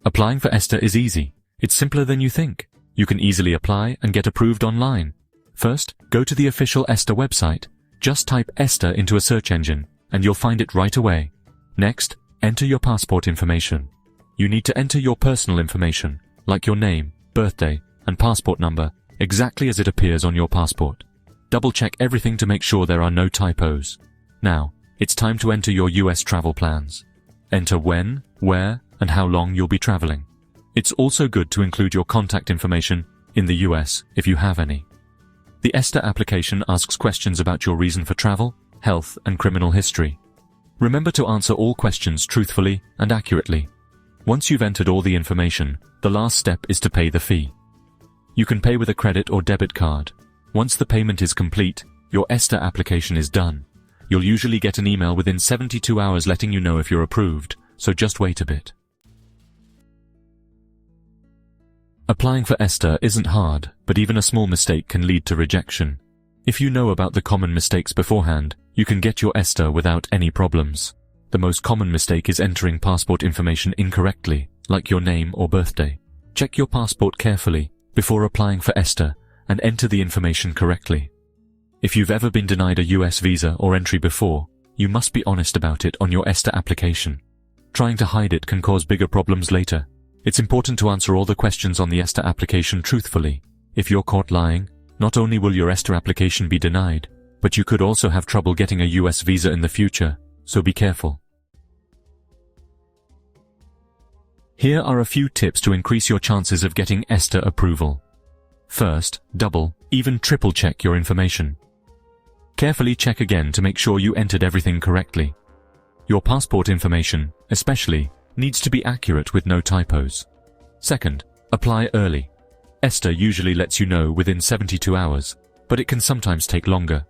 Applying for ESTA is easy. It's simpler than you think. You can easily apply and get approved online. First, go to the official ESTA website. Just type ESTA into a search engine, and you'll find it right away. Next, enter your passport information. You need to enter your personal information, like your name, birthday, and passport number, exactly as it appears on your passport. Double-check everything to make sure there are no typos. Now, it's time to enter your US travel plans. Enter when, where, and how long you'll be traveling. It's also good to include your contact information in the US if you have any. The ESTA application asks questions about your reason for travel, health, and criminal history. Remember to answer all questions truthfully and accurately. Once you've entered all the information, the last step is to pay the fee. You can pay with a credit or debit card. Once the payment is complete, your ESTA application is done. You'll usually get an email within 72 hours letting you know if you're approved, so just wait a bit. Applying for ESTA isn't hard, but even a small mistake can lead to rejection. If you know about the common mistakes beforehand, you can get your ESTA without any problems. The most common mistake is entering passport information incorrectly, like your name or birthday. Check your passport carefully before applying for ESTA and enter the information correctly. If you've ever been denied a US visa or entry before, you must be honest about it on your ESTA application. Trying to hide it can cause bigger problems later. It's important to answer all the questions on the ESTA application truthfully. If you're caught lying, not only will your ESTA application be denied, but you could also have trouble getting a US visa in the future, so be careful. Here are a few tips to increase your chances of getting ESTA approval. First, double, even triple check your information. Carefully check again to make sure you entered everything correctly. Your passport information, especially, needs to be accurate with no typos. Second, apply early. ESTA usually lets you know within 72 hours, but it can sometimes take longer.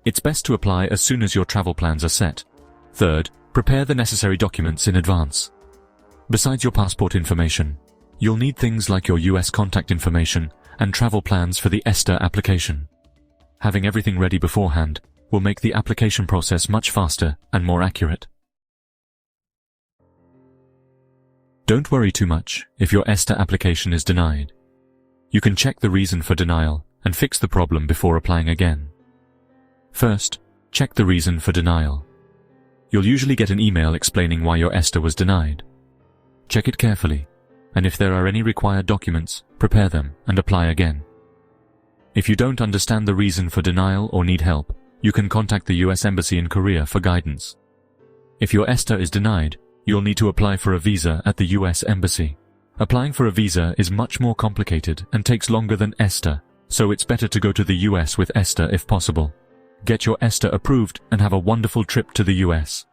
It's best to apply as soon as your travel plans are set. Third, prepare the necessary documents in advance. Besides your passport information, you'll need things like your US contact information and travel plans for the ESTA application. Having everything ready beforehand will make the application process much faster and more accurate. Don't worry too much if your ESTA application is denied. You can check the reason for denial and fix the problem before applying again. First, check the reason for denial. You'll usually get an email explaining why your ESTA was denied. Check it carefully, and if there are any required documents, prepare them and apply again. If you don't understand the reason for denial or need help, you can contact the US Embassy in Korea for guidance. If your ESTA is denied, you'll need to apply for a visa at the US Embassy. Applying for a visa is much more complicated and takes longer than ESTA, so it's better to go to the US with ESTA if possible. Get your ESTA approved and have a wonderful trip to the US.